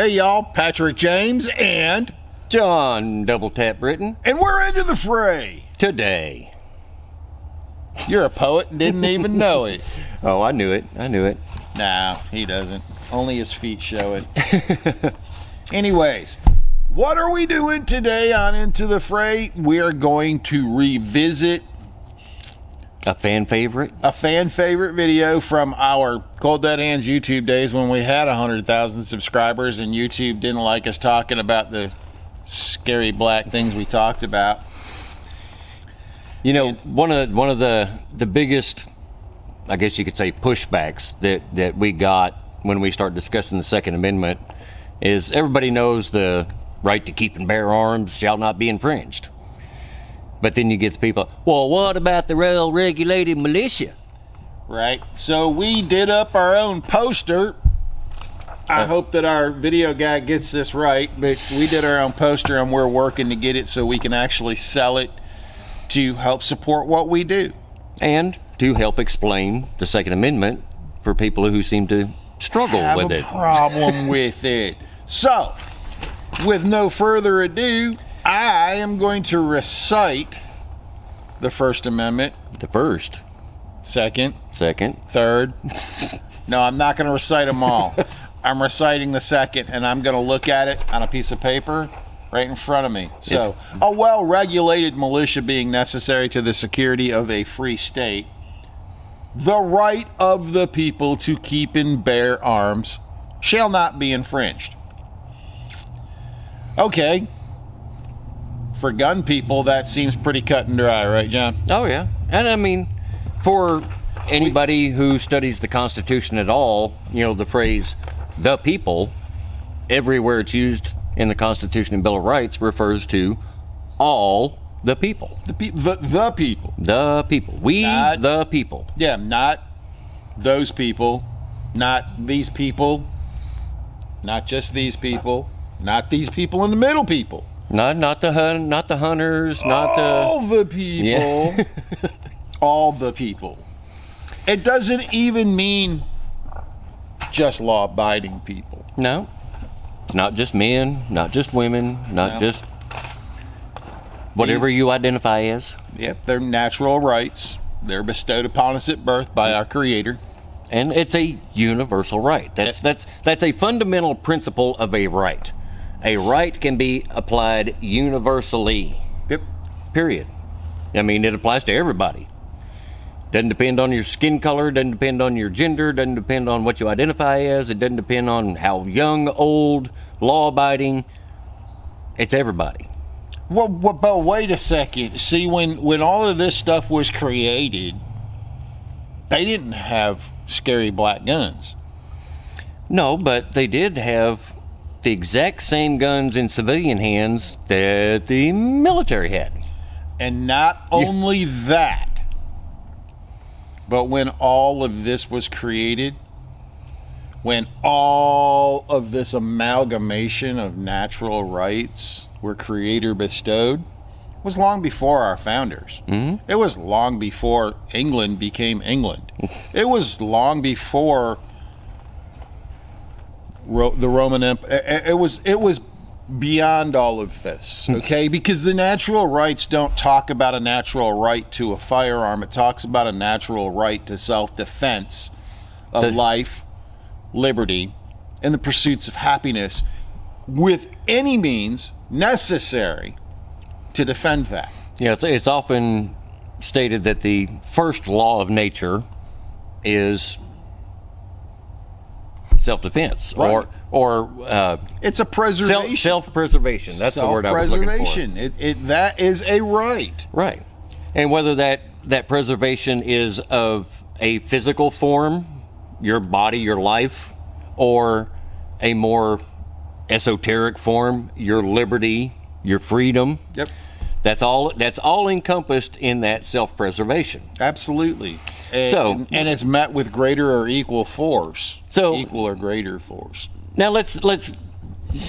Hey y'all, Patrick James and Jon Double Tap Britain. And we're into the fray. Today. You're a poet and didn't even know it. Oh, I knew it. Nah, he doesn't. Only his feet show it. Anyways, what are we doing today on Into the Fray? We are going to revisit a fan favorite video from our Cold Dead Hands YouTube days when we had 100,000 subscribers and YouTube didn't like us talking about the scary black things we talked about. You know, one of the biggest, I guess you could say, pushbacks that we got when we start discussing the Second Amendment is everybody knows the right to keep and bear arms shall not be infringed. But then you get the people, well, what about the well-regulated militia? Right. So we did up our own poster. I hope that our video guy gets this right, but we did our own poster and we're working to get it so we can actually sell it to help support what we do. And to help explain the Second Amendment for people who seem to struggle with it. Have a problem with it. So, with no further ado, I am going to recite the First Amendment. The first. Second. Third. No, I'm not going to recite them all. I'm reciting the second, and I'm going to look at it on a piece of paper right in front of me. So, a well-regulated militia being necessary to the security of a free state, the right of the people to keep and bear arms shall not be infringed. Okay. For gun people, that seems pretty cut and dry, right, John? Oh, yeah. And I mean, for anybody who studies the Constitution at all, you know, the phrase, the people, everywhere it's used in the Constitution and Bill of Rights refers to all the people. The people. The people. Not, the people. Yeah, not those people, not these people, not just these people, not these people and the middle people. Not the hunters, all the people. Yeah. All the people. It doesn't even mean just law-abiding people. No. It's not just men, not just women, not just whatever you identify as. Yep, they're natural rights. They're bestowed upon us at birth by our Creator. And it's a universal right. That's a fundamental principle of a right. A right can be applied universally. Yep. Period. I mean, it applies to everybody. Doesn't depend on your skin color, doesn't depend on your gender, doesn't depend on what you identify as, it doesn't depend on how young, old, law-abiding. It's everybody. Well, but wait a second. See, when all of this stuff was created, they didn't have scary black guns. No, but they did have the exact same guns in civilian hands that the military had. And not only that, but when all of this was created, when all of this amalgamation of natural rights were Creator bestowed, was long before our founders. Mm-hmm. It was long before England became England. It was long before the Roman Empire. It was beyond all of this, okay? Because the natural rights don't talk about a natural right to a firearm. It talks about a natural right to self-defense of life, liberty, and the pursuits of happiness with any means necessary to defend that. Yeah, it's often stated that the first law of nature is self-defense, right. or it's a preservation. Self-preservation. That's the word I was looking for. That is a right. Right. And whether that preservation is of a physical form, your body, your life, or a more esoteric form, your liberty, your freedom. Yep. That's all encompassed in that self-preservation. Absolutely. And it's met with greater or equal force. Equal or greater force. Now let's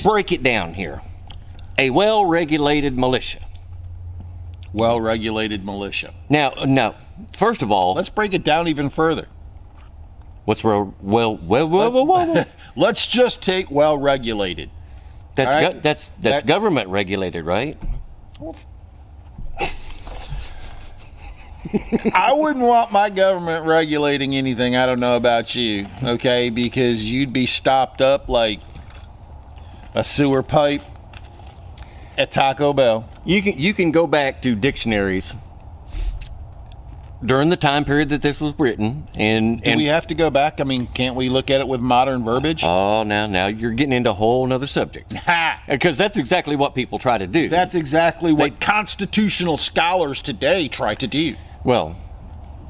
break it down here. A well-regulated militia. Well-regulated militia. Now, first of all, let's break it down even further. What's well? Let's just take well regulated. That's All right? that's government regulated, right? I wouldn't want my government regulating anything. I don't know about you, okay? Because you'd be stopped up like a sewer pipe at Taco Bell. You can go back to dictionaries during the time period that this was written, and Do we have to go back? I mean, can't we look at it with modern verbiage? oh, now you're getting into a whole nother subject, Ha! because that's exactly what people try to do. That's exactly what constitutional scholars today try to do. Well,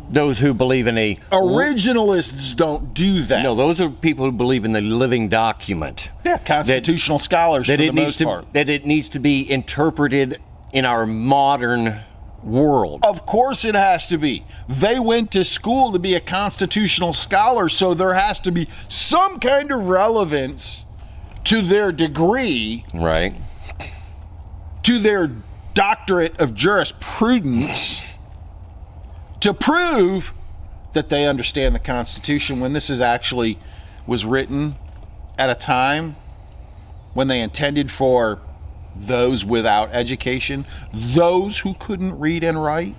those who believe in a Originalists don't do that. no, those are people who believe in the living document. Yeah, constitutional scholars for the most part. That it needs to be interpreted in our modern world. Of course it has to be. They went to school to be a constitutional scholar, so there has to be some kind of relevance to their degree, Right. to their doctorate of jurisprudence, to prove that they understand the Constitution when this was written at a time when they intended for those without education, those who couldn't read and write,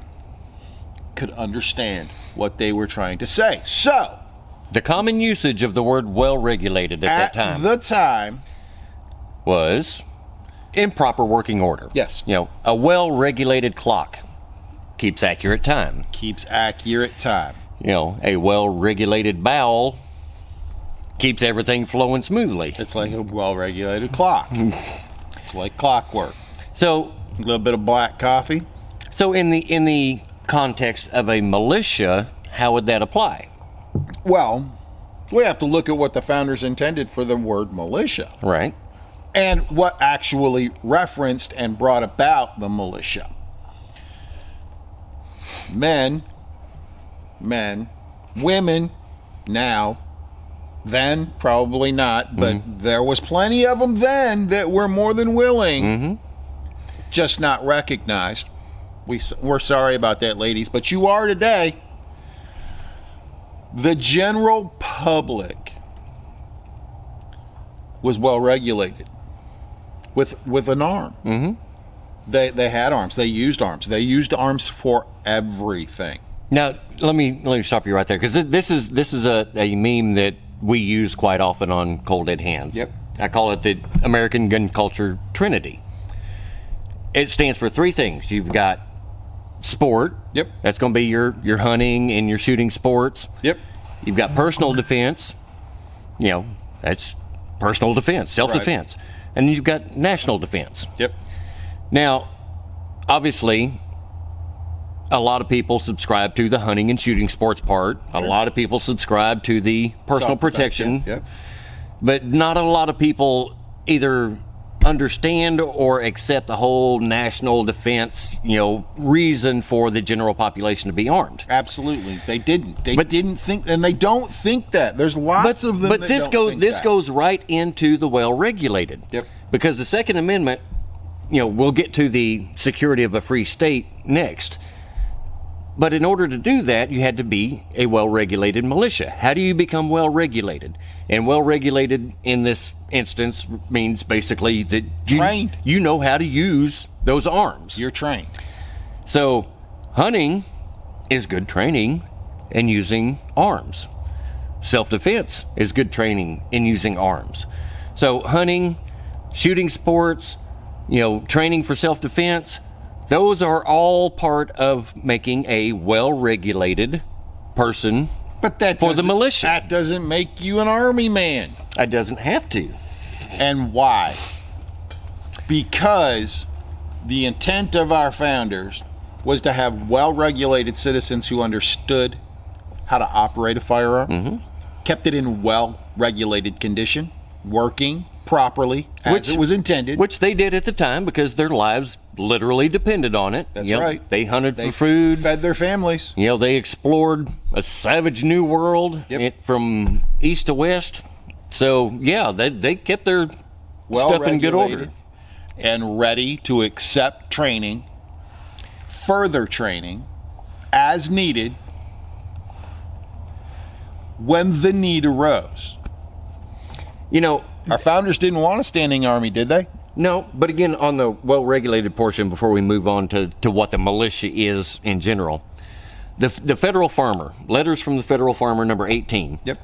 could understand what they were trying to say. So, The common usage of the word well regulated at that time the time, was improper working order. Yes. A well regulated clock keeps accurate time. keeps accurate time. A well regulated bowel keeps everything flowing smoothly. It's like a well-regulated clock. It's like clockwork. So A little bit of black coffee. So in the context of a militia, how would that apply? Well, we have to look at what the founders intended for the word militia Right. and what actually referenced and brought about the militia. Men, women, now, then probably not, but there was plenty of them then that were more than willing, just not recognized. We're sorry about that, ladies, but you are today. The general public was well regulated with an arm. They had arms. They used arms. They used arms for everything. Now let me stop you right there, because this is a meme that we use quite often on Cold Dead Hands. Yep. I call it the American gun culture trinity. It stands for three things. You've got sport. Yep. That's going to be your hunting and your shooting sports. Yep. You've got personal defense. That's personal defense, self-defense. And you've got national defense. Yep. Now, obviously, a lot of people subscribe to the hunting and shooting sports part. A lot of people subscribe to the personal protection. Yep. But not a lot of people either understand or accept the whole national defense, reason for the general population to be armed. Absolutely, they didn't. They didn't think, and they don't think that. There's lots of them. But that this don't think that. goes right into the well-regulated. Yep. Because the Second Amendment, we'll get to the security of a free state next. But in order to do that, you had to be a well-regulated militia. How do you become well-regulated? And well-regulated in this instance means basically that Trained. you know how to use those arms. You're trained. So hunting is good training in using arms. Self-defense is good training in using arms. So hunting, shooting sports, training for self-defense, those are all part of making a well-regulated person But that for the doesn't- militia. That doesn't make you an army man. It doesn't have to. And why? Because the intent of our founders was to have well-regulated citizens who understood how to operate a firearm, kept it in well-regulated condition, working properly as it was intended. Which they did at the time because their lives literally depended on it. That's right. They hunted for food. Fed their families. They explored a savage new world from east to west. So, they kept their stuff in good order. And ready to accept training, further training, as needed, when the need arose. You know, Our founders didn't want a standing army, did they? no, but again, on the well-regulated portion, before we move on to what the militia is in general, the Federal Farmer, letters from the Federal Farmer, number 18, Yep.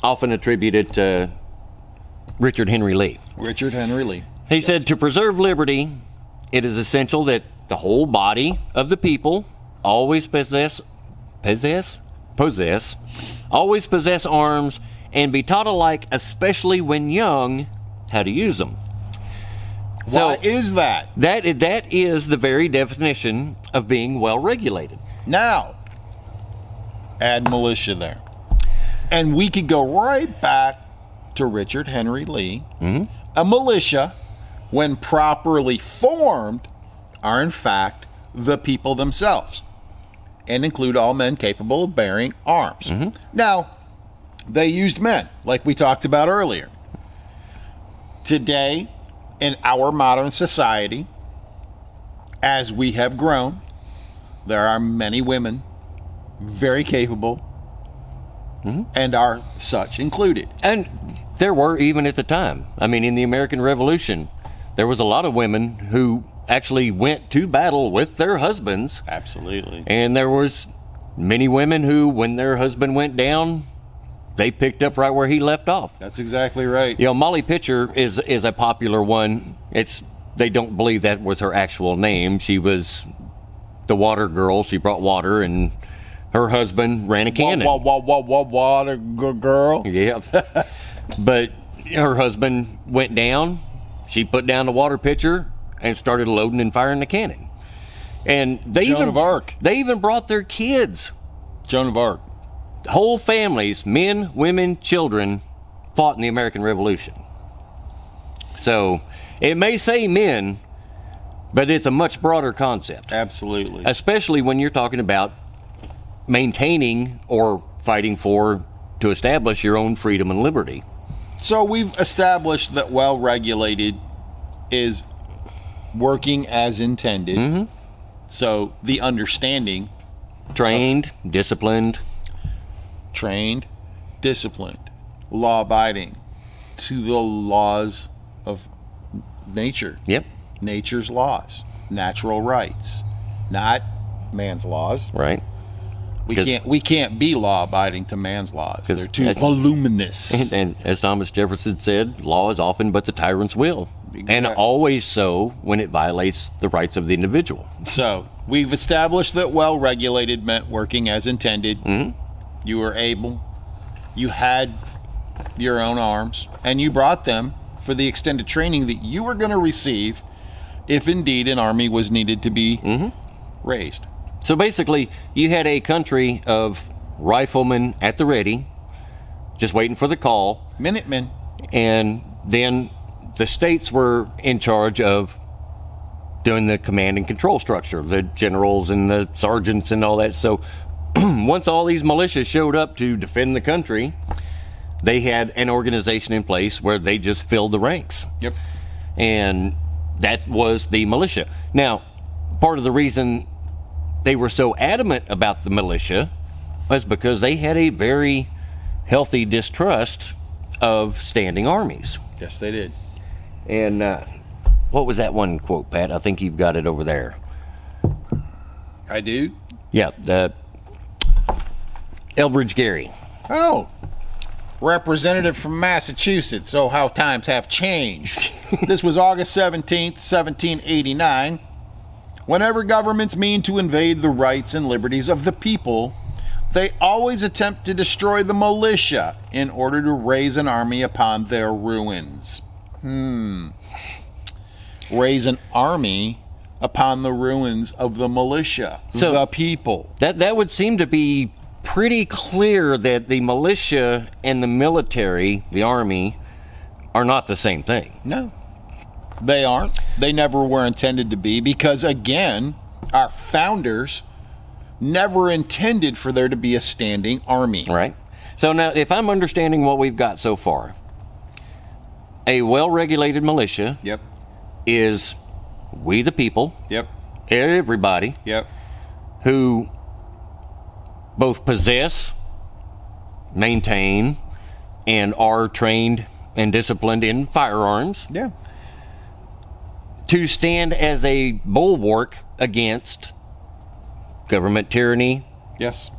often attributed to Richard Henry Lee. Richard Henry Lee. He said, to preserve liberty, it is essential that the whole body of the people always possess arms and be taught alike, especially when young, how to use them. Why is that? That is the very definition of being well regulated. Now, add militia there. And we could go right back to Richard Henry Lee. Mm-hmm. A militia, when properly formed, are in fact the people themselves and include all men capable of bearing arms. Mm-hmm. Now, they used men, like we talked about earlier. Today, in our modern society, as we have grown, there are many women very capable and are such included. And there were, even at the time. I mean, in the American Revolution, there was a lot of women who actually went to battle with their husbands. Absolutely. And there was many women who, when their husband went down, they picked up right where he left off. That's exactly right. You know, Molly Pitcher is a popular one. They don't believe that was her actual name. She was the water girl. She brought water, and her husband ran a cannon. Water girl. Yeah. But her husband went down. She put down the water pitcher and started loading and firing the cannon. And Joan of Arc. They even brought their kids. Joan of Arc. Whole families, men, women, children, fought in the American Revolution. So it may say men, but it's a much broader concept. Absolutely. Especially when you're talking about maintaining or fighting for to establish your own freedom and liberty. So we've established that well-regulated is working as intended. Mm-hmm. So the understanding, Trained, disciplined. trained, disciplined, law-abiding to the laws of nature. Yep. Nature's laws, natural rights, not man's laws. Right. We can't be law-abiding to man's laws. 'Cause They're too that's- voluminous. And as Thomas Jefferson said, law is often but the tyrant's will. And Exactly. always so when it violates the rights of the individual. So we've established that well-regulated meant working as intended. Mhm. You were able, you had your own arms, and you brought them for the extended training that you were going to receive if indeed an army was needed to be raised. So basically, you had a country of riflemen at the ready, just waiting for the call, Minutemen. and then the states were in charge of doing the command and control structure, the generals and the sergeants and all that. So once all these militias showed up to defend the country, they had an organization in place where they just filled the ranks. Yep. And that was the militia. Now, part of the reason they were so adamant about the militia was because they had a very healthy distrust of standing armies. Yes, they did. And what was that one quote, Pat? I think you've got it over there. I do. Yeah, the Elbridge Gerry. Oh, representative from Massachusetts. Oh, how times have changed. This was August 17th, 1789. Whenever governments mean to invade the rights and liberties of the people, they always attempt to destroy the militia in order to raise an army upon their ruins. Raise an army upon the ruins of the militia, So- the people. That would seem to be pretty clear that the militia and the military, the army, are not the same thing. No, they aren't. They never were intended to be because, again, our founders never intended for there to be a standing army. Right. So now, if I'm understanding what we've got so far, a well-regulated militia Yep, is we the people, yep, everybody, yep, who both possess maintain, and are trained and disciplined in firearms, Yeah. to stand as a bulwark against government tyranny, Yes.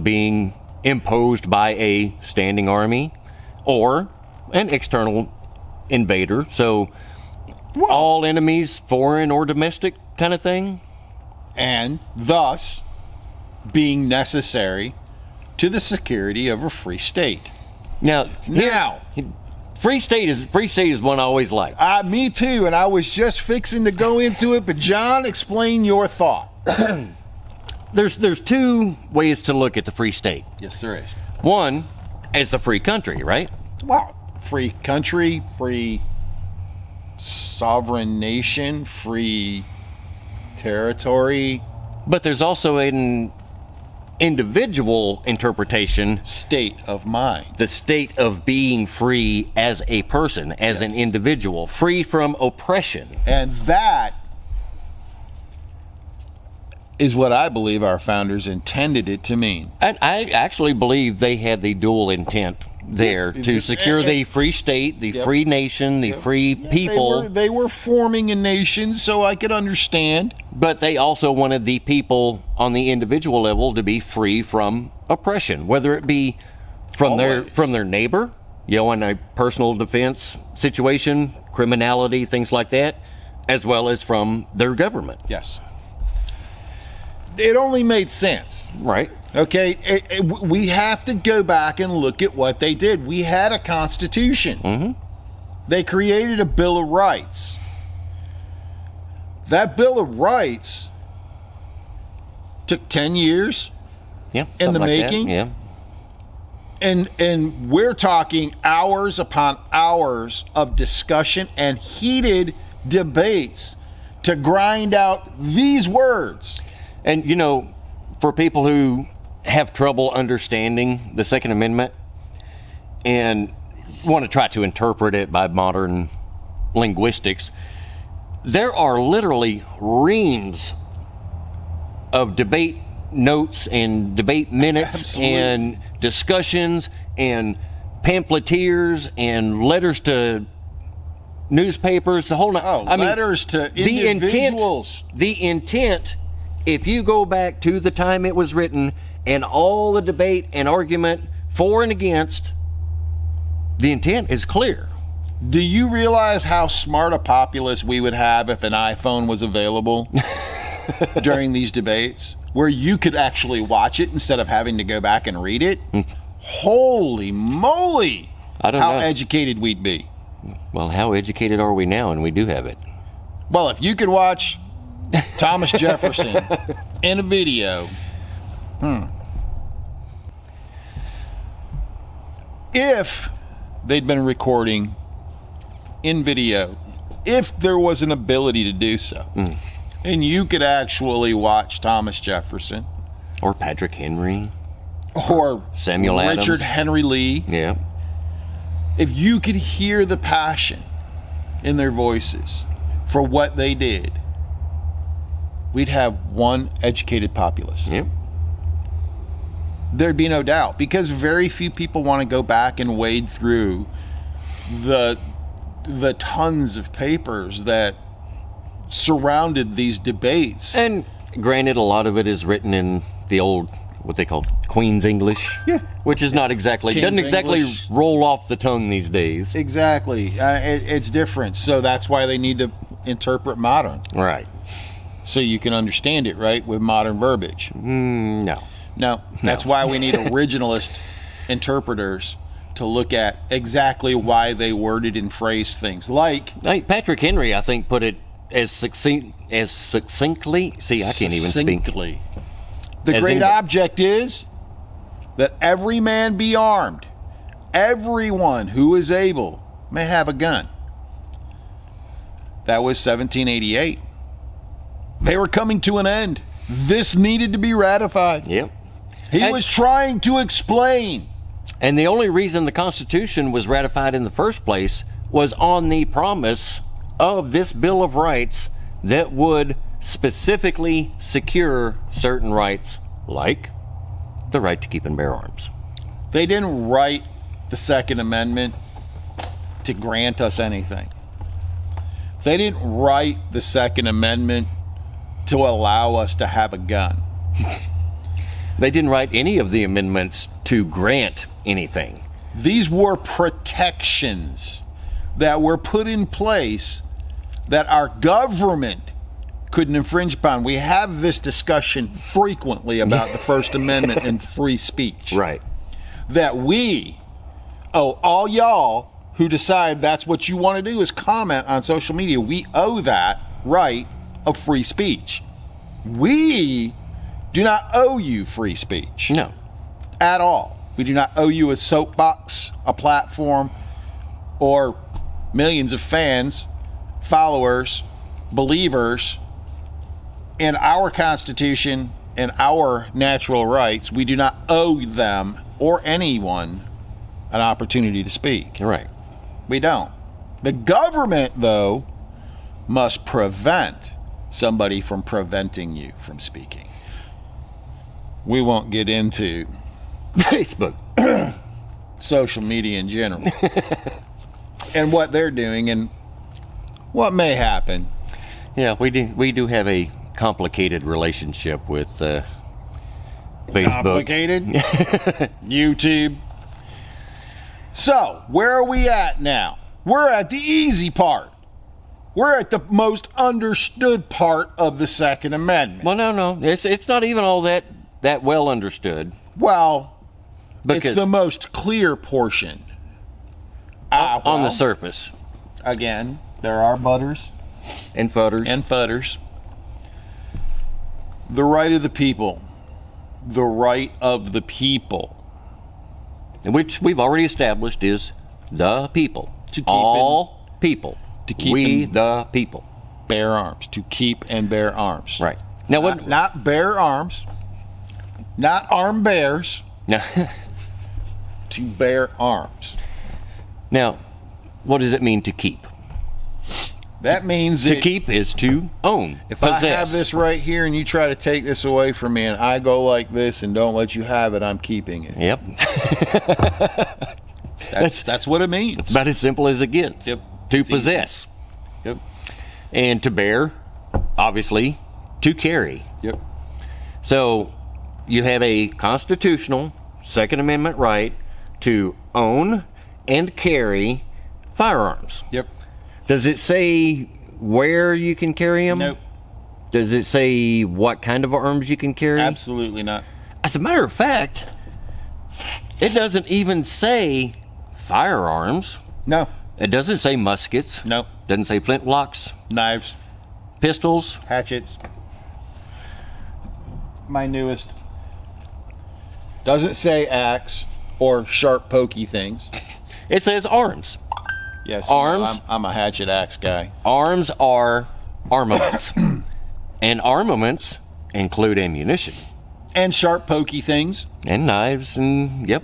being imposed by a standing army or an external invader. So all enemies, foreign or domestic kind of thing. And thus being necessary to the security of a free state. Now, Now, free state is one I always like. me too, and I was just fixing to go into it, but John, explain your thought. There's two ways to look at the free state. Yes, there is. One, it's a free country, right? Wow. Free country, free sovereign nation, free territory, But there's also an individual interpretation, state of mind. the state of being free as a person, as an individual, free from oppression. And that is what I believe our founders intended it to mean. And I actually believe they had the dual intent there to secure the free state, the free nation, the free people. They were forming a nation, so I could understand. But they also wanted the people on the individual level to be free from oppression, whether it be from their neighbor, in a personal defense situation, criminality, things like that, as well as from their government. Yes. It only made sense. Right. Okay, we have to go back and look at what they did. We had a constitution. Mm-hmm. They created a Bill of Rights. That Bill of Rights took 10 years Yeah. in the something like that. making. Yeah. And we're talking hours upon hours of discussion and heated debates to grind out these words. And, for people who have trouble understanding the Second Amendment and want to try to interpret it by modern linguistics, there are literally reams of debate notes and debate minutes Absolutely. and discussions and pamphleteers and letters to newspapers, the whole Letters to individuals. The intent, if you go back to the time it was written and all the debate and argument for and against, the intent is clear. Do you realize how smart a populace we would have if an iPhone was available during these debates, where you could actually watch it instead of having to go back and read it? Holy moly! I don't how know. educated we'd be. Well, how educated are we now? And we do have it. Well, if you could watch Thomas Jefferson in a video, if they'd been recording in video, if there was an ability to do so, and you could actually watch Thomas Jefferson Or Patrick Henry. or Samuel Richard Adams. Henry Lee, Yeah. if you could hear the passion in their voices for what they did, we'd have one educated populace. Yep. There'd be no doubt, because very few people want to go back and wade through the tons of papers that surrounded these debates. And granted, a lot of it is written in the old, what they call Queen's English. Yeah. Which is not exactly, King's doesn't exactly English. roll off the tongue these days. Exactly. It's different. So that's why they need to interpret modern, Right. so you can understand it, right, with modern verbiage. No. No, that's why we need originalist interpreters to look at exactly why they worded and phrased things. Like Hey, Patrick Henry, I think, put it as succinctly. See, I can't even speak. succinctly. The As great in- object is that every man be armed. Everyone who is able may have a gun. That was 1788. They were coming to an end. This needed to be ratified. Yep. He And- was trying to explain. And the only reason the Constitution was ratified in the first place was on the promise of this Bill of Rights that would specifically secure certain rights, like the right to keep and bear arms. They didn't write the Second Amendment to grant us anything. They didn't write the Second Amendment to allow us to have a gun. They didn't write any of the amendments to grant anything. These were protections that were put in place that our government couldn't infringe upon. We have this discussion frequently about the First Amendment and free speech. Right. That all y'all who decide that's what you want to do is comment on social media, we owe that right of free speech. We do not owe you free speech. No. At all. We do not owe you a soapbox, a platform, or millions of fans, followers, believers in our Constitution and our natural rights. We do not owe them or anyone an opportunity to speak. Right. We don't. The government, though, must prevent somebody from preventing you from speaking. We won't get into Facebook, social media in general, and what they're doing and what may happen. Yeah, we do have a complicated relationship with Facebook. Complicated? YouTube. So, where are we at now? We're at the easy part. We're at the most understood part of the Second Amendment. Well, no. It's not even all that well understood. Well, Because it's the most clear portion. On the surface. Again, there are butters And footers. and futters. The right of the people. The right of the people. Which we've already established is the people. To keep all people. to keep we and the people. bear arms. To keep and bear arms. Right. Now what? Not bear arms. Not arm bears. Now, To bear arms. now, what does it mean to keep? That means To keep is to own. if possess. I have this right here and you try to take this away from me and I go like this and don't let you have it, I'm keeping it. Yep. That's what it means. It's about as simple as it gets. Yep. To It's easy. possess. Yep. And to bear, obviously, to carry. Yep. So you have a constitutional Second Amendment right to own and carry firearms. Yep. Does it say where you can carry them? Nope. Does it say what kind of arms you can carry? Absolutely not. As a matter of fact, it doesn't even say firearms. No. It doesn't say muskets. Nope. Doesn't say flintlocks, Knives. pistols. Hatchets. My newest. Doesn't say axe or sharp pokey things. It says arms. Yes. Arms? I'm a hatchet axe guy. Arms are armaments. And armaments include ammunition And sharp pokey things. and knives and, yep.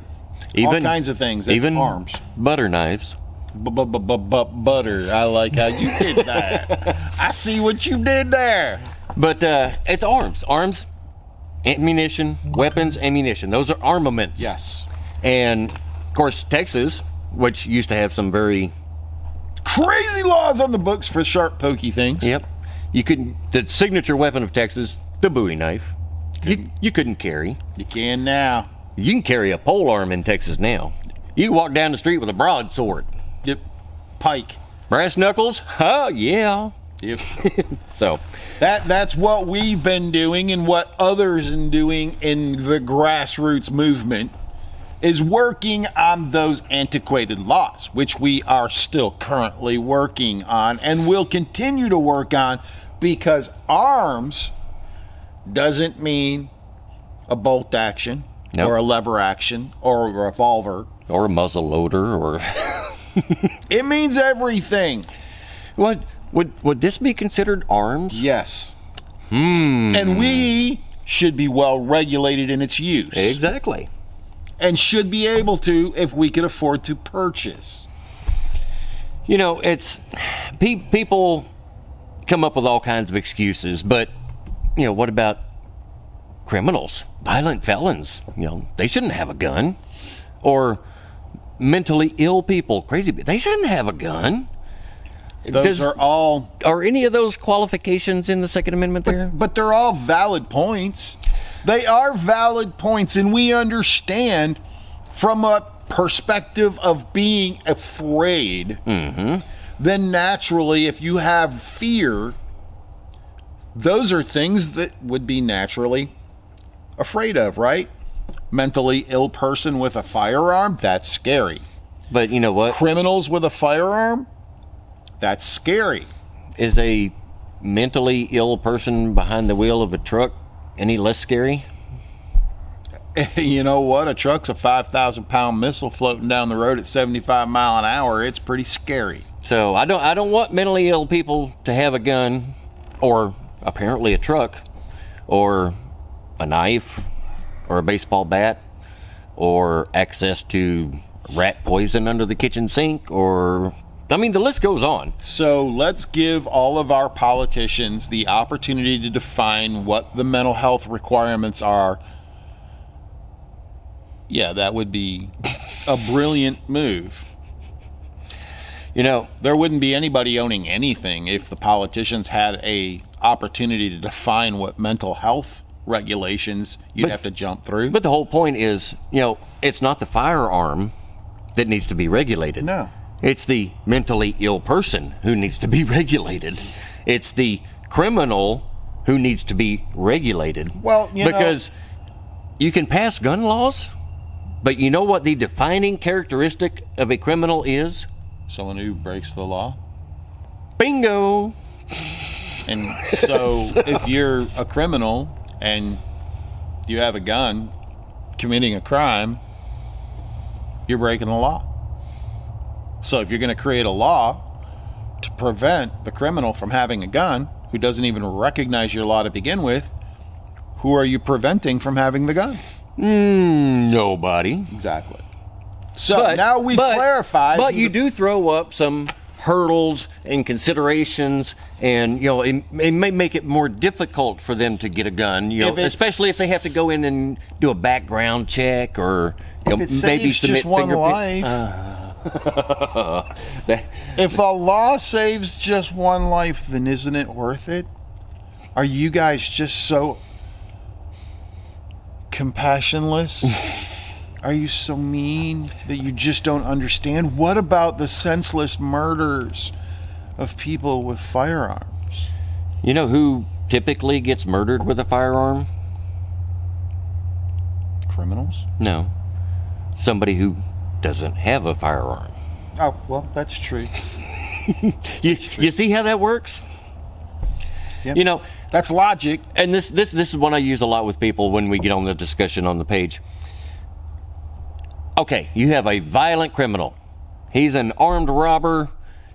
All kinds of things. That's even arms. butter knives. Butter. I like how you did that. I see what you did there. But it's arms. Arms, ammunition, weapons, ammunition. Those are armaments. Yes. And, of course, Texas, which used to have some very... Crazy laws on the books for sharp pokey things. Yep. You couldn't... The signature weapon of Texas, the Bowie knife, you couldn't carry. You can now. You can carry a pole arm in Texas now. You can walk down the street with a broadsword. Yep. Pike. Brass knuckles? Oh, yeah. Yep. So, That's what we've been doing and what others are doing in the grassroots movement is working on those antiquated laws, which we are still currently working on and will continue to work on because arms doesn't mean a bolt action Nope. or a lever action or a revolver. or a muzzle loader, or... It means everything. What? Would this be considered arms? Yes. And we should be well regulated in its use. Exactly. And should be able to if we could afford to purchase. You know, it's... People come up with all kinds of excuses, but, you know, what about criminals? Violent felons? You know, they shouldn't have a gun. or mentally ill people, crazy people, they shouldn't have a gun. Those are any of those qualifications in the Second Amendment there? But they're all valid points. They are valid points, and we understand from a perspective of being afraid, then naturally, if you have fear, those are things that would be naturally afraid of, right? Mentally ill person with a firearm, that's scary. But you know what? Criminals with a firearm, that's scary. Is a mentally ill person behind the wheel of a truck any less scary? You know what? A truck's a 5,000-pound missile floating down the road at 75 mile an hour. It's pretty scary. So I don't want mentally ill people to have a gun, or apparently a truck, or a knife, or a baseball bat, or access to rat poison under the kitchen sink, or I mean, the list goes on. So let's give all of our politicians the opportunity to define what the mental health requirements are. Yeah, that would be a brilliant move. You know, there wouldn't be anybody owning anything if the politicians had a opportunity to define what mental health regulations you'd have to jump through. But the whole point is, you know, it's not the firearm that needs to be regulated. No. It's the mentally ill person who needs to be regulated. It's the criminal who needs to be regulated. Well, because you can pass gun laws, but you know what the defining characteristic of a criminal is? Someone who breaks the law. Bingo! And so if you're a criminal and you have a gun committing a crime, you're breaking the law. So if you're going to create a law to prevent the criminal from having a gun, who doesn't even recognize your law to begin with, who are you preventing from having the gun? Nobody. Exactly. So now we've clarified. But you do throw up some hurdles and considerations, and you know it may make it more difficult for them to get a gun. You know, especially if they have to go in and do a background check, or you know, maybe submit fingerprints. If a law saves just one life, then isn't it worth it? Are you guys just so compassionless? Are you so mean that you just don't understand? What about the senseless murders of people with firearms? You know who typically gets murdered with a firearm? Criminals? No. Somebody who doesn't have a firearm. Oh, well, that's true. You see how that works? Yep. You know, that's logic. And this is one I use a lot with people when we get on the discussion on the page. Okay, you have a violent criminal. He's an armed robber.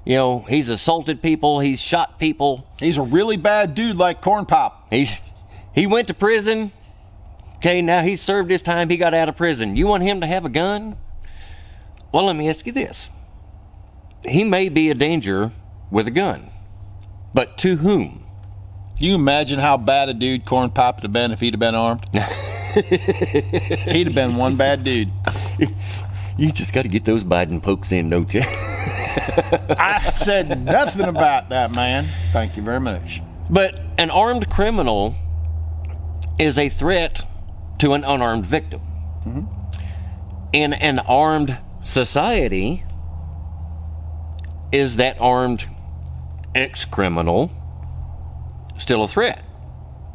You know, he's assaulted people. He's shot people. He's a really bad dude like Corn Pop. He went to prison. Okay, now he's served his time. He got out of prison. You want him to have a gun? Well, let me ask you this. He may be a danger with a gun, but to whom? Can you imagine how bad a dude Corn Pop would have been if he'd have been armed? He'd have been one bad dude. You just got to get those Biden pokes in, don't you? I said nothing about that, man. Thank you very much. But an armed criminal is a threat to an unarmed victim. Mm-hmm. In an armed society, is that armed ex-criminal still a threat?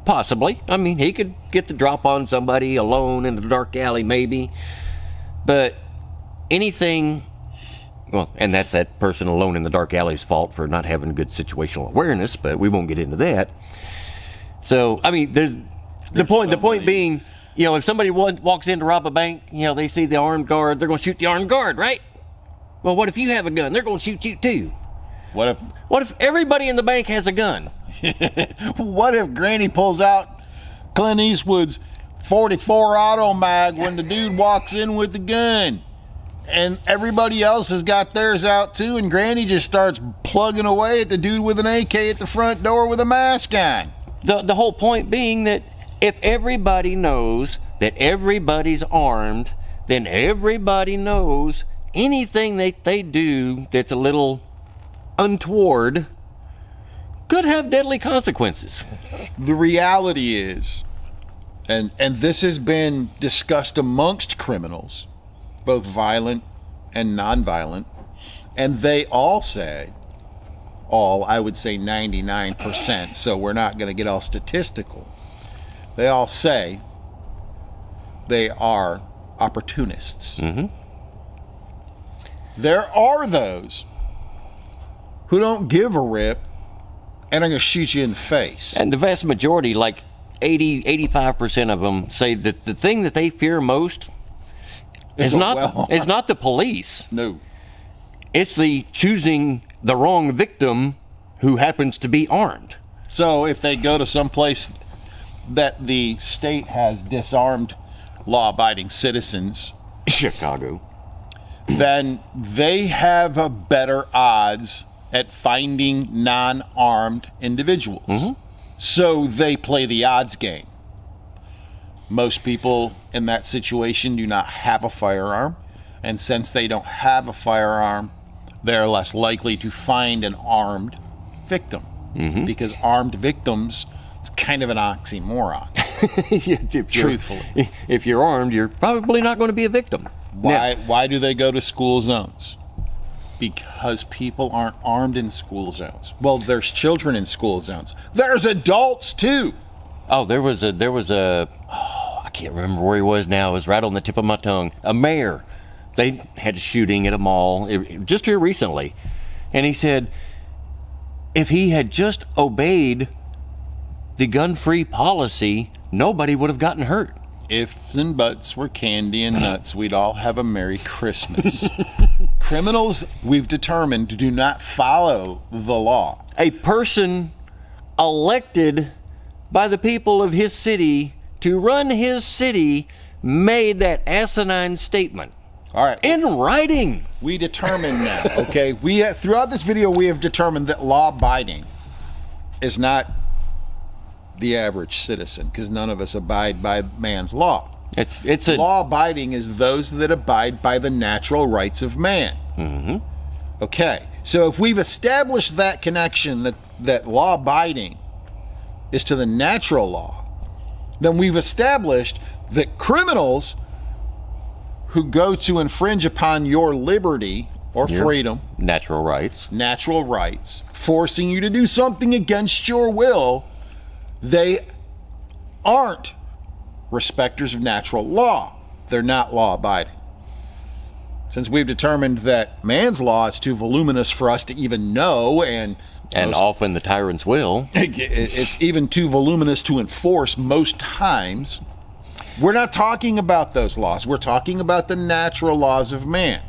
Possibly. I mean, he could get the drop on somebody alone in the dark alley, maybe. But anything, well, and that's that person alone in the dark alley's fault for not having good situational awareness, but we won't get into that. So, I mean, the point being, you know, if somebody walks in to rob a bank, you know, they see the armed guard, they're going to shoot the armed guard, right? Well, what if you have a gun? They're going to shoot you too. What if everybody in the bank has a gun? What if Granny pulls out Clint Eastwood's 44 auto mag when the dude walks in with the gun, and everybody else has got theirs out too, and Granny just starts plugging away at the dude with an AK at the front door with a mask on? The whole point being that if everybody knows that everybody's armed, then everybody knows anything they do that's a little untoward could have deadly consequences. The reality is, and this has been discussed amongst criminals, both violent and nonviolent, and they all say, I would say 99%, so we're not going to get all statistical. They all say they are opportunists. Mm-hmm. There are those who don't give a rip and are going to shoot you in the face. And the vast majority, like 85% of them, say that the thing that they fear most is not the police. No. It's the choosing the wrong victim who happens to be armed. So if they go to some place that the state has disarmed law-abiding citizens, Chicago, then they have a better odds at finding non-armed individuals. Mm-hmm. So they play the odds game. Most people in that situation do not have a firearm, and since they don't have a firearm, they're less likely to find an armed victim. Mm-hmm. Because armed victims, it's kind of an oxymoron. Truthfully. If you're armed, you're probably not going to be a victim. Why do they go to school zones? Because people aren't armed in school zones. Well, there's children in school zones. There's adults too. Oh, there was a I can't remember where he was now. It was right on the tip of my tongue. A mayor. They had a shooting at a mall just here recently. And he said if he had just obeyed the gun-free policy, nobody would have gotten hurt. Ifs and buts were candy and nuts, we'd all have a Merry Christmas. Criminals, we've determined, do not follow the law. A person elected by the people of his city to run his city made that asinine statement. All right. In writing. We determined now, okay? Throughout this video, we have determined that law-abiding is not the average citizen, because none of us abide by man's law. It's law-abiding is those that abide by the natural rights of man. Mm-hmm. Okay, so if we've established that connection, that law-abiding is to the natural law, then we've established that criminals who go to infringe upon your liberty or freedom, natural rights, forcing you to do something against your will, they aren't respecters of natural law. They're not law-abiding. Since we've determined that man's law is too voluminous for us to even know, and often the tyrant's will, it's even too voluminous to enforce most times, we're not talking about those laws. We're talking about the natural laws of man.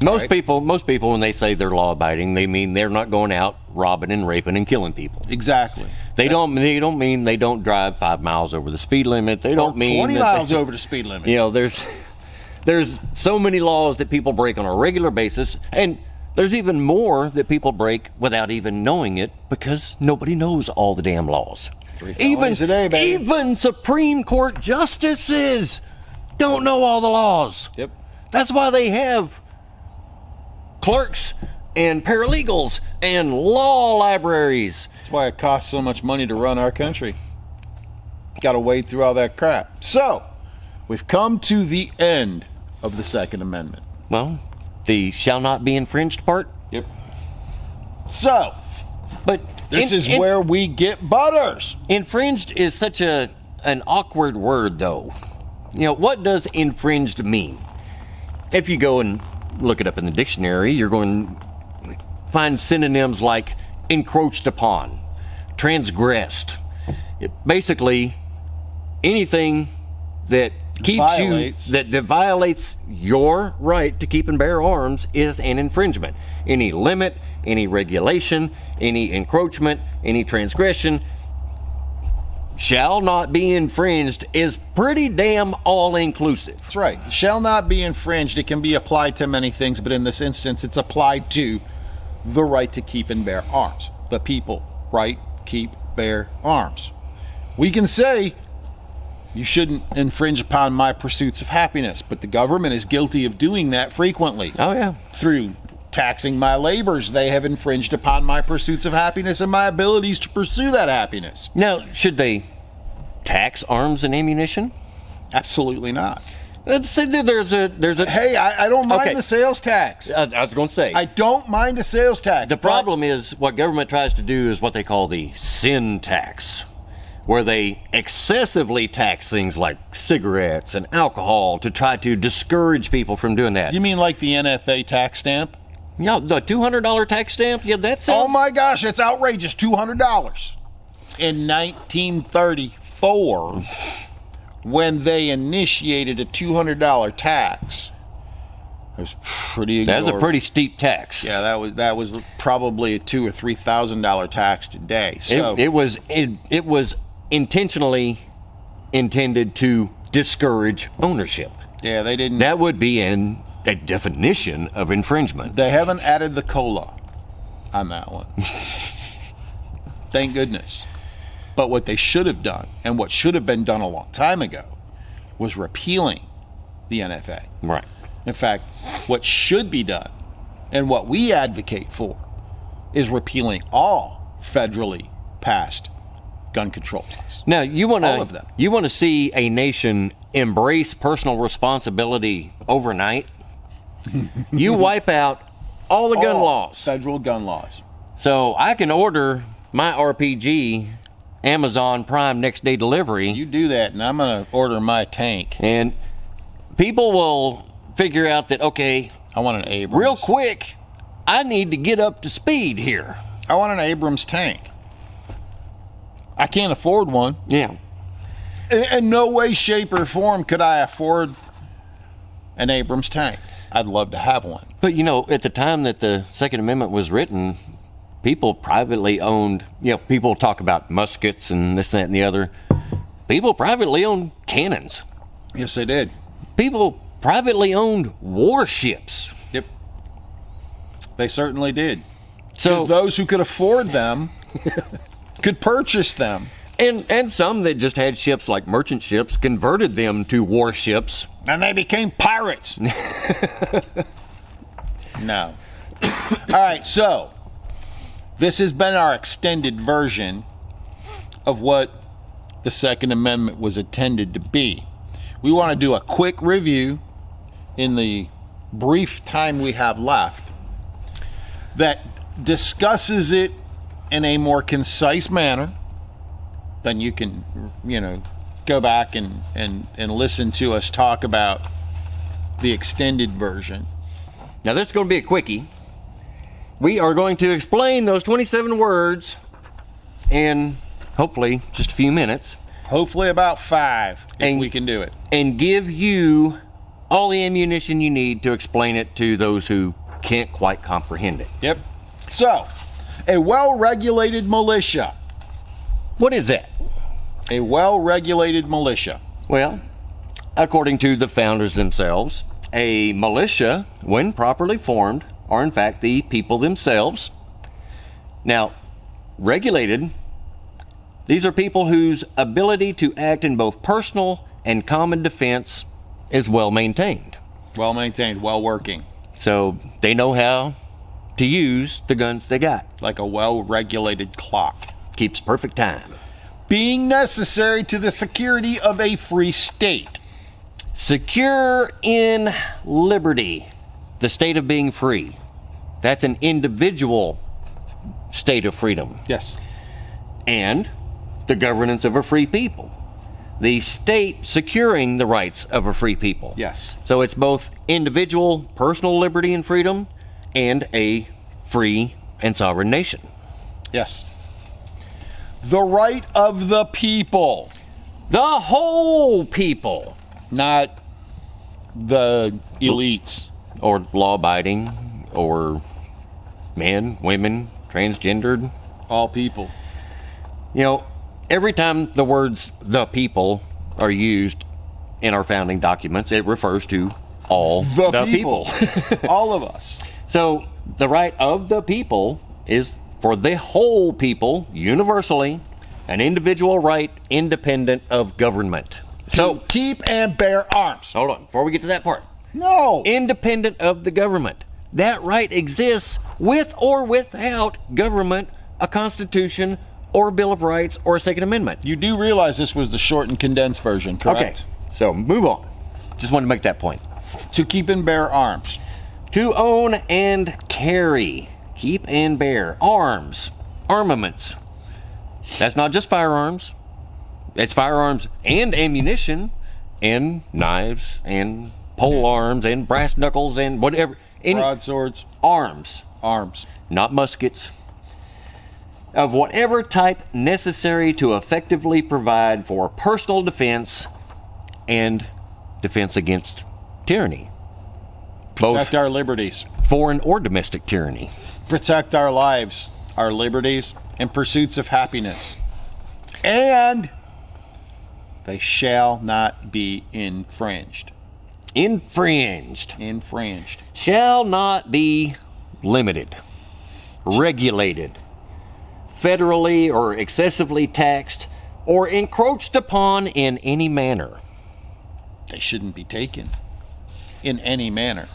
Most people, when they say they're law-abiding, they mean they're not going out robbing and raping and killing people. Exactly. They don't mean they don't drive 5 miles over the speed limit. They don't mean 20 miles over the speed limit. You know, there's so many laws that people break on a regular basis, and there's even more that people break without even knowing it, because nobody knows all the damn laws. 3 felonies a day, baby. Even Supreme Court justices don't know all the laws. Yep. That's why they have clerks and paralegals and law libraries. That's why it costs so much money to run our country. Got to wade through all that crap. So, we've come to the end of the Second Amendment. Well, the shall not be infringed part? Yep. So, but this is where we get butters. Infringed is such an awkward word, though. You know, what does infringed mean? If you go and look it up in the dictionary, you're going to find synonyms like encroached upon, transgressed. Basically, anything that keeps that violates your right to keep and bear arms is an infringement. Any limit, any regulation, any encroachment, any transgression shall not be infringed is pretty damn all-inclusive. That's right. Shall not be infringed. It can be applied to many things, but in this instance, it's applied to the right to keep and bear arms. The people, right, keep, bear arms. We can say You shouldn't infringe upon my pursuits of happiness. But the government is guilty of doing that frequently. Oh, yeah. Through taxing my labors, they have infringed upon my pursuits of happiness and my abilities to pursue that happiness. Now, should they tax arms and ammunition? Absolutely not. Let's say that there's a. Hey, I don't mind the sales tax. I was going to say. I don't mind the sales tax. The problem is what government tries to do is what they call the sin tax, where they excessively tax things like cigarettes and alcohol to try to discourage people from doing that. You mean like the NFA tax stamp? Yeah, the $200 tax stamp? Yeah, that sounds... Oh my gosh, it's outrageous. $200. In 1934, when they initiated a $200 tax, it was pretty exorbitant. That's a pretty steep tax. Yeah, that was probably a $2,000 or $3,000 tax today. So it was intentionally intended to discourage ownership. yeah, they didn't. That would be a definition of infringement. They haven't added the cola on that one. Thank goodness. But what they should have done, and what should have been done a long time ago, was repealing the NFA. Right. In fact, what should be done, and what we advocate for, is repealing all federally passed gun control laws. Now, all of them. You want to see a nation embrace personal responsibility overnight? You wipe out all the gun laws. Federal gun laws. So I can order my RPG Amazon Prime next day delivery. You do that, and I'm going to order my tank. And people will figure out that, okay, I want an Abrams. real quick, I need to get up to speed here. I want an Abrams tank. I can't afford one. Yeah. In no way, shape, or form could I afford an Abrams tank. I'd love to have one. But, you know, at the time that the Second Amendment was written, people privately owned, people talk about muskets and this, that, and the other. People privately owned cannons. Yes, they did. People privately owned warships. Yep. They certainly did. So Because those who could afford them could purchase them. and some that just had ships like merchant ships converted them to warships. And they became pirates. No. All right, so this has been our extended version of what the Second Amendment was intended to be. We want to do a quick review in the brief time we have left that discusses it in a more concise manner. Then you can, go back and listen to us talk about the extended version. Now, this is going to be a quickie. We are going to explain those 27 words in hopefully just a few minutes. Hopefully about 5, if we can do it. And give you all the ammunition you need to explain it to those who can't quite comprehend it. Yep. So, a well-regulated militia. What is that? A well-regulated militia. Well, according to the founders themselves, a militia, when properly formed, are in fact the people themselves. Now, regulated, these are people whose ability to act in both personal and common defense is well maintained. Well maintained, well working. So they know how to use the guns they got. Like a well-regulated clock. Keeps perfect time. Being necessary to the security of a free state. Secure in liberty, the state of being free. That's an individual state of freedom. Yes. And the governance of a free people. The state securing the rights of a free people. Yes. So it's both individual, personal liberty and freedom, and a free and sovereign nation. Yes. The right of the people. The whole people. Not the elites. Or law-abiding, or men, women, transgendered. All people. Every time the words "the people" are used in our founding documents, it refers to all the people. All of us. So the right of the people is for the whole people, universally, an individual right independent of government. So keep and bear arms. hold on, before we get to that part. No. Independent of the government. That right exists with or without government, a constitution, or a Bill of Rights, or a Second Amendment. You do realize this was the short and condensed version, correct? Okay, so move on. Just wanted to make that point. To keep and bear arms. To own and carry. Keep and bear. Arms. Armaments. That's not just firearms. It's firearms and ammunition and knives and pole arms and brass knuckles and whatever. Broadswords. Arms. Arms. Not muskets. Of whatever type necessary to effectively provide for personal defense and defense against tyranny. Protect Both our liberties. foreign or domestic tyranny. Protect our lives, our liberties, and pursuits of happiness. And they shall not be infringed. Infringed. Infringed. Shall not be limited, regulated, federally or excessively taxed, or encroached upon in any manner. They shouldn't be taken in any manner.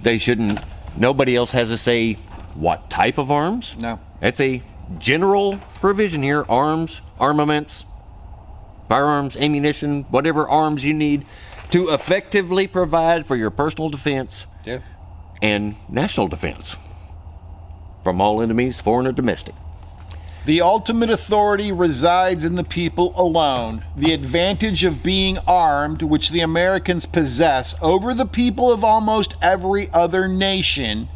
They shouldn't, nobody else has to say what type of arms. No. That's a general provision here. Arms, armaments, firearms, ammunition, whatever arms you need to effectively provide for your personal defense Yeah. and national defense from all enemies, foreign or domestic. The ultimate authority resides in the people alone. The advantage of being armed, which the Americans possess over the people of almost every other nation,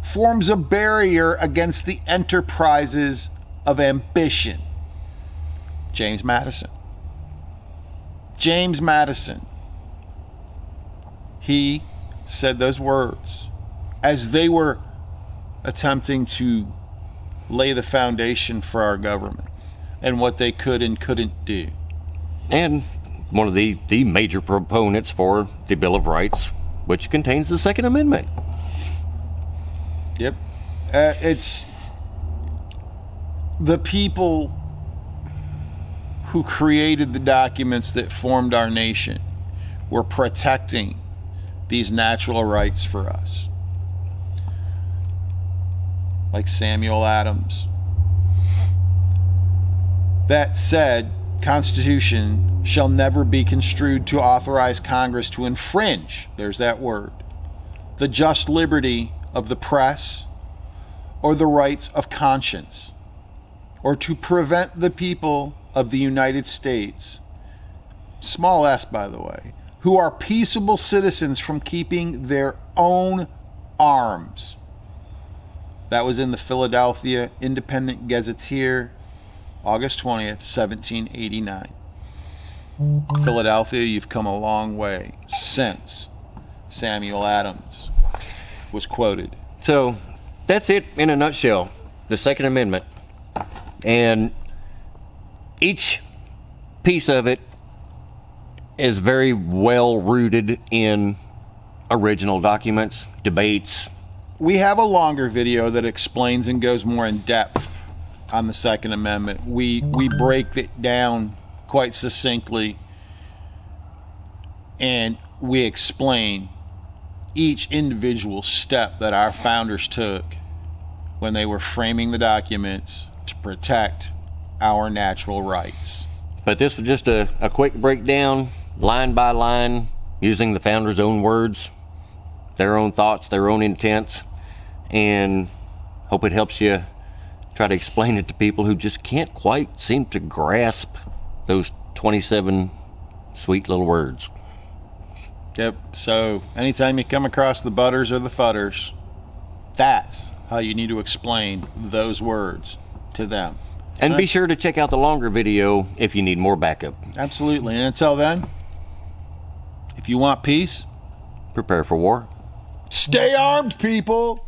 forms a barrier against the enterprises of ambition. James Madison. James Madison. He said those words as they were attempting to lay the foundation for our government and what they could and couldn't do. And one of the major proponents for the Bill of Rights, which contains the Second Amendment. Yep. It's the people who created the documents that formed our nation were protecting these natural rights for us. Like Samuel Adams. That said, Constitution shall never be construed to authorize Congress to infringe, there's that word, the just liberty of the press or the rights of conscience, or to prevent the people of the United States, small s by the way, who are peaceable citizens from keeping their own arms. That was in the Philadelphia Independent Gazetteer, August 20th, 1789. Philadelphia, you've come a long way since Samuel Adams was quoted. So that's it in a nutshell, the Second Amendment. And each piece of it is very well rooted in original documents, debates. We have a longer video that explains and goes more in depth on the Second Amendment. We break it down quite succinctly, and we explain each individual step that our founders took when they were framing the documents to protect our natural rights. But this was just a quick breakdown, line by line, using the founders' own words, their own thoughts, their own intents, and hope it helps you try to explain it to people who just can't quite seem to grasp those 27 sweet little words. Yep. So anytime you come across the butters or the fudders, that's how you need to explain those words to them. And be sure to check out the longer video if you need more backup. Absolutely. And until then, if you want peace, Prepare for war. stay armed, people.